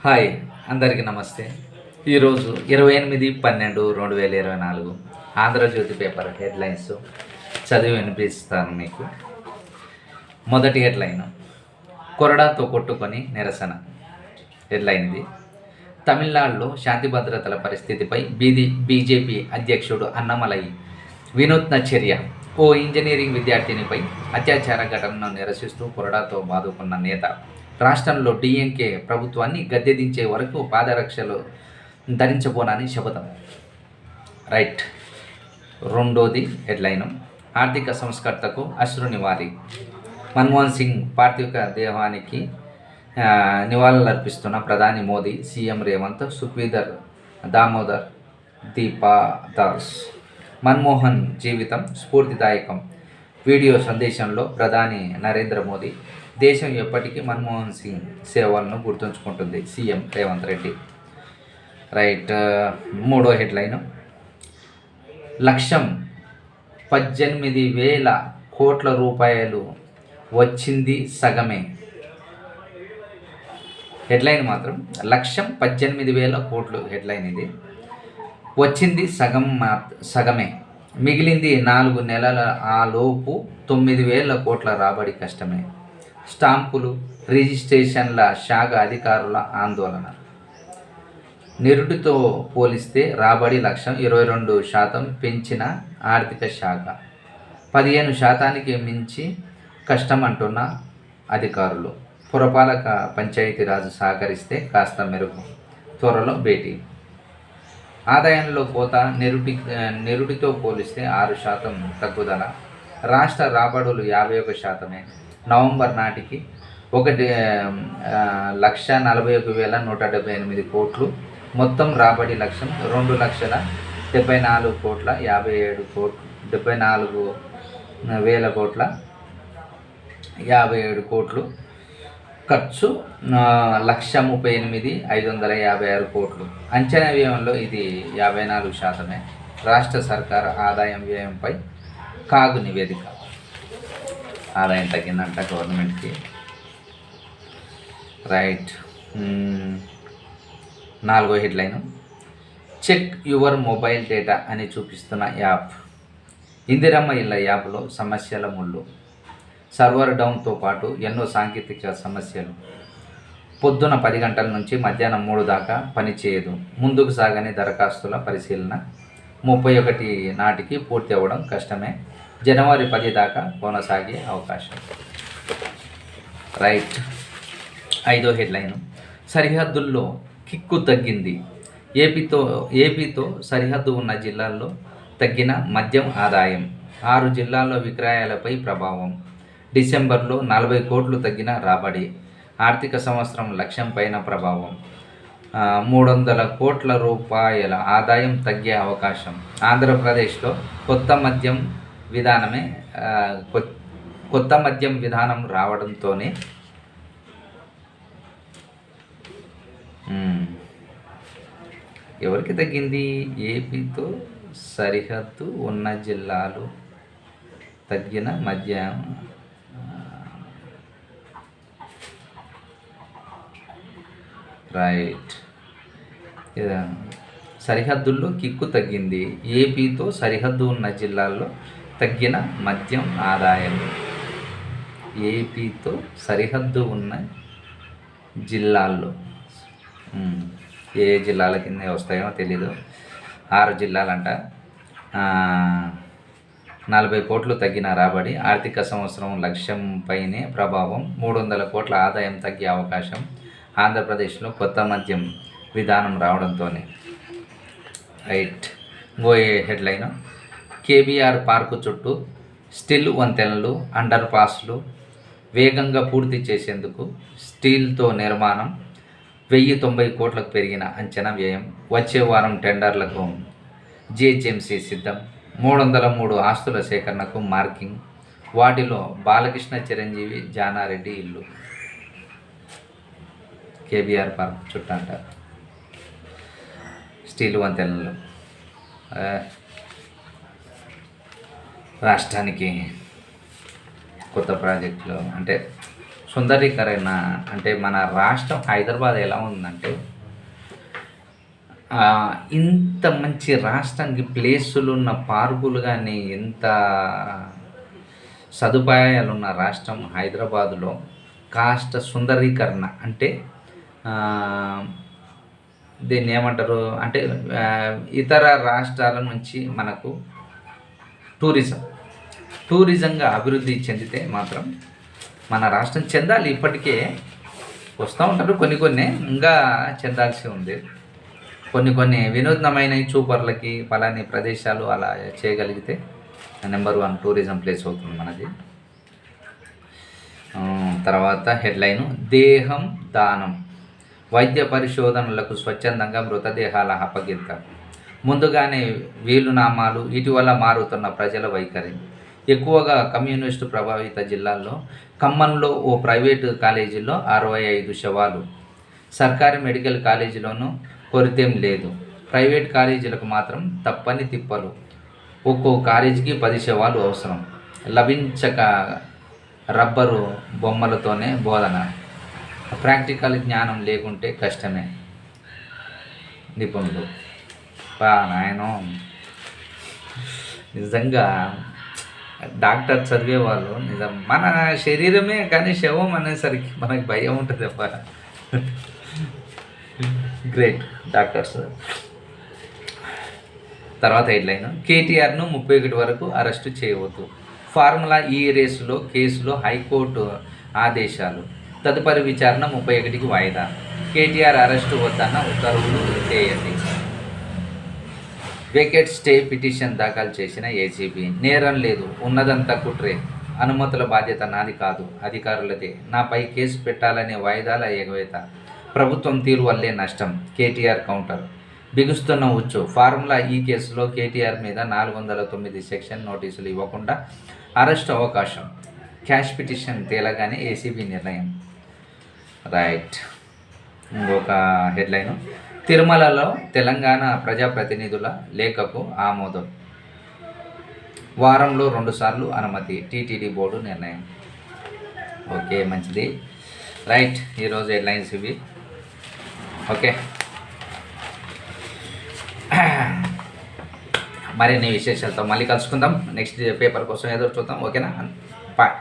Hi, అందరికీ నమస్తే. ఈరోజు 28/12/2024 ఆంధ్రజ్యోతి పేపర్ హెడ్లైన్స్ చదివి వినిపిస్తాను మీకు. మొదటి హెడ్లైన్, కొరడాతో కొట్టుకొని నిరసన. హెడ్లైన్ ఇది. తమిళనాడులో శాంతి భద్రతల పరిస్థితిపై బీజేపీ అధ్యక్షుడు అన్నమలై వినూత్న చర్య. ఓ ఇంజనీరింగ్ విద్యార్థినిపై అత్యాచార ఘటనను నిరసిస్తూ కొరడాతో బాదుకున్న నేత రాష్ట్రంలో డిఎంకే ప్రభుత్వాన్ని గద్దెదించే వరకు పాదరక్షలు ధరించబోనని శపథం. రైట్. రెండోది హెడ్లైను, ఆర్థిక సంస్కర్తకు అశ్రునివాళి. మన్మోహన్ సింగ్ పార్థివ దేహానికి నివాళులర్పిస్తున్న ప్రధాని మోదీ, సీఎం రేవంత్, సుఖ్వీదర్ దామోదర్ దీపాదాస్. మన్మోహన్ జీవితం స్ఫూర్తిదాయకం. వీడియో సందేశంలో ప్రధాని నరేంద్ర మోదీ, దేశం ఎప్పటికీ మన్మోహన్ సింగ్ సేవలను గుర్తుంచుకుంటుంది, సీఎం రేవంత్ రెడ్డి. రైట్. మూడో హెడ్లైను, లక్ష్యం 18,000 కోట్ల రూపాయలు వచ్చింది సగమే. హెడ్లైన్ మాత్రం లక్ష్యం 18,000 కోట్లు. హెడ్లైన్ ఇది. వచ్చింది సగమే, మిగిలింది 4 నెలల. ఆలోపు 9,000 కోట్ల రాబడి కష్టమే. స్టాంపులు, రిజిస్ట్రేషన్ల శాఖ అధికారుల ఆందోళన. నిరుటితో పోలిస్తే రాబడి లక్ష్యం 22% పెంచిన ఆర్థిక శాఖ 15% మించి కష్టమంటున్న అధికారులు. పురపాలక పంచాయతీరాజు సహకరిస్తే కాస్త మెరుగు, త్వరలో భేటీ. ఆదాయంలో కోత, నిరుటితో పోలిస్తే 6% తగ్గుదల. రాష్ట్ర రాబడులు 51%. నవంబర్ నాటికి 1,41,178 కోట్లు. మొత్తం రాబడి లక్ష్యం 2,74,57 కోట్లు. ఖర్చు 1,38,556 కోట్లు. అంచనా వ్యయంలో ఇది 54%. రాష్ట్ర సర్కారు ఆదాయం వ్యయంపై కాగు నివేదిక. ఆదాయం తగ్గిందంట గవర్నమెంట్కి. రైట్. నాలుగో హెడ్లైను, చెక్ యువర్ మొబైల్ డేటా అని చూపిస్తున్న యాప్. ఇందిరమ్మ ఇళ్ళ యాప్లో సమస్యల ముళ్ళు. సర్వర్ డౌన్తో పాటు ఎన్నో సాంకేతిక సమస్యలు. పొద్దున 10 గంటల నుంచి మధ్యాహ్నం 3 దాకా పనిచేయదు. ముందుకు సాగని దరఖాస్తుల పరిశీలన 31 నాటికి పూర్తి అవ్వడం కష్టమే. జనవరి 10 దాకా కొనసాగే అవకాశం. రైట్. ఐదో హెడ్లైను, సరిహద్దుల్లో కిక్కు తగ్గింది. ఏపీతో సరిహద్దు ఉన్న జిల్లాల్లో తగ్గిన మద్యం ఆదాయం. 6 జిల్లాల్లో విక్రయాలపై ప్రభావం. డిసెంబర్లో 40 కోట్లు తగ్గిన రాబడి. ఆర్థిక సంవత్సరం లక్ష్యం పైన ప్రభావం. 300 కోట్ల రూపాయల ఆదాయం తగ్గే అవకాశం. ఆంధ్రప్రదేశ్లో కొత్త మద్యం విధానం రావడంతోనే ఎవరికి తగ్గింది? ఏపీతో సరిహద్దు ఉన్న జిల్లాలు తగ్గిన మద్యం. రైట్. సరిహద్దుల్లో కిక్కు తగ్గింది. ఏపీతో సరిహద్దు ఉన్న జిల్లాల్లో తగ్గిన మద్యం ఆదాయం. ఏపీతో సరిహద్దు ఉన్న జిల్లాల్లో ఏ జిల్లాల కింద వస్తాయో తెలీదు. 6 జిల్లాలంట. 40 కోట్లు తగ్గిన రాబడి. ఆర్థిక సంవత్సరం లక్ష్యం పైనే ప్రభావం. 300 కోట్ల ఆదాయం తగ్గే అవకాశం. ఆంధ్రప్రదేశ్లో కొత్త మద్యం విధానం రావడంతోనే. రైట్. ఇంకో హెడ్లైన్, కేబీఆర్ పార్కు చుట్టూ స్టిల్ వంతెనలు, అండర్ పాస్లు వేగంగా పూర్తి చేసేందుకు స్టీల్తో నిర్మాణం. 1,090 కోట్లకు పెరిగిన అంచనా వ్యయం. వచ్చే వారం టెండర్లకు జిహెచ్ఎంసీ సిద్ధం. 303 ఆస్తుల సేకరణకు మార్కింగ్. వాటిలో బాలకృష్ణ, చిరంజీవి, జానారెడ్డి ఇల్లు. కేబీఆర్ పార్క్ చుట్టంట స్టీల్ వంతెనలు. రాష్ట్రానికి కొత్త ప్రాజెక్టులు అంటే సుందరీకరణ అంటే మన రాష్ట్రం హైదరాబాద్ ఎలా ఉందంటే, ఇంత మంచి రాష్ట్రానికి ప్లేసులు ఉన్న పార్కులు కానీ, ఇంత సదుపాయాలున్న రాష్ట్రం హైదరాబాదులో కాస్త సుందరీకరణ అంటే దీన్ని ఏమంటారు అంటే ఇతర రాష్ట్రాల నుంచి మనకు టూరిజంగా అభివృద్ధి చెందితే మాత్రం మన రాష్ట్రం చెందాలి. ఇప్పటికే వస్తూ ఉంటారు కొన్ని ఇంకా చెందాల్సి ఉంది. కొన్ని వినూత్నమైన చూపర్లకి పలాని ప్రదేశాలు అలా చేయగలిగితే నెంబర్ 1 టూరిజం ప్లేస్ అవుతుంది మనది. తర్వాత హెడ్లైను, దేహం దానం, వైద్య పరిశోధనలకు స్వచ్ఛందంగా మృతదేహాల అప్పగింత. ముందుగానే వీలునామాలు, ఇటీవల మారుతున్న ప్రజల వైఖరి. ఎక్కువగా కమ్యూనిస్టు ప్రభావిత జిల్లాల్లో ఖమ్మంలో ఓ ప్రైవేటు కాలేజీలో 65 శవాలు. సర్కారీ మెడికల్ కాలేజీలోనూ కొరతేం లేదు. ప్రైవేట్ కాలేజీలకు మాత్రం తప్పని తిప్పలు. ఒక్కో కాలేజీకి 10 శవాలు అవసరం. లభించక రబ్బరు బొమ్మలతోనే బోధన. ప్రాక్టికల్ జ్ఞానం లేకుంటే కష్టమే. నిపుణులు నాయనో, నిజంగా డాక్టర్ చదివే వాళ్ళు నిజం మన శరీరమే కానీ శవం అనేసరికి మనకి భయం ఉంటుంది అబ్బా. Great doctors. తర్వాత హెడ్లైన్, కేటీఆర్ను 31 వరకు అరెస్టు చేయవద్దు. ఫార్ములా ఈ రేసులో కేసులో హైకోర్టు ఆదేశాలు. తదుపరి విచారణ 31కి వాయిదా. కేటీఆర్ అరెస్టు వద్దన్న ఉత్తర్వులు చేయండి. వేకెట్ స్టే పిటిషన్ దాఖలు చేసిన ఏసీబీ. నేరం లేదు, ఉన్నదంతా కుట్రే. అనుమతుల బాధ్యత నాది కాదు, అధికారులదే. నాపై కేసు పెట్టాలనే వాయిదాల ఎగవేత. ప్రభుత్వం తీరు వల్లే నష్టం. కేటీఆర్ కౌంటర్. బిగుస్తున్న ఉచ్చు. ఫార్ములా ఈ కేసులో కేటీఆర్ మీద 409 సెక్షన్ నోటీసులు ఇవ్వకుండా అరెస్ట్ అవకాశం. క్యాష్ పిటిషన్ తేలగానే ఏసీబీ నిర్ణయం. రైట్. ఇంకొక హెడ్లైను, తిరుమలలో తెలంగాణ ప్రజాప్రతినిధుల లేఖకు ఆమోదం. వారంలో 2 సార్లు అనుమతి. టీటీడీ బోర్డు నిర్ణయం. ఓకే, మంచిది. రైట్, ఈరోజు హెడ్లైన్స్ ఇవి. ఓకే, మరిన్ని విశేషాలతో మళ్ళీ కలుసుకుందాం. నెక్స్ట్ పేపర్ కోసం ఎదురు చూద్దాం. ఓకేనా? బాయ్.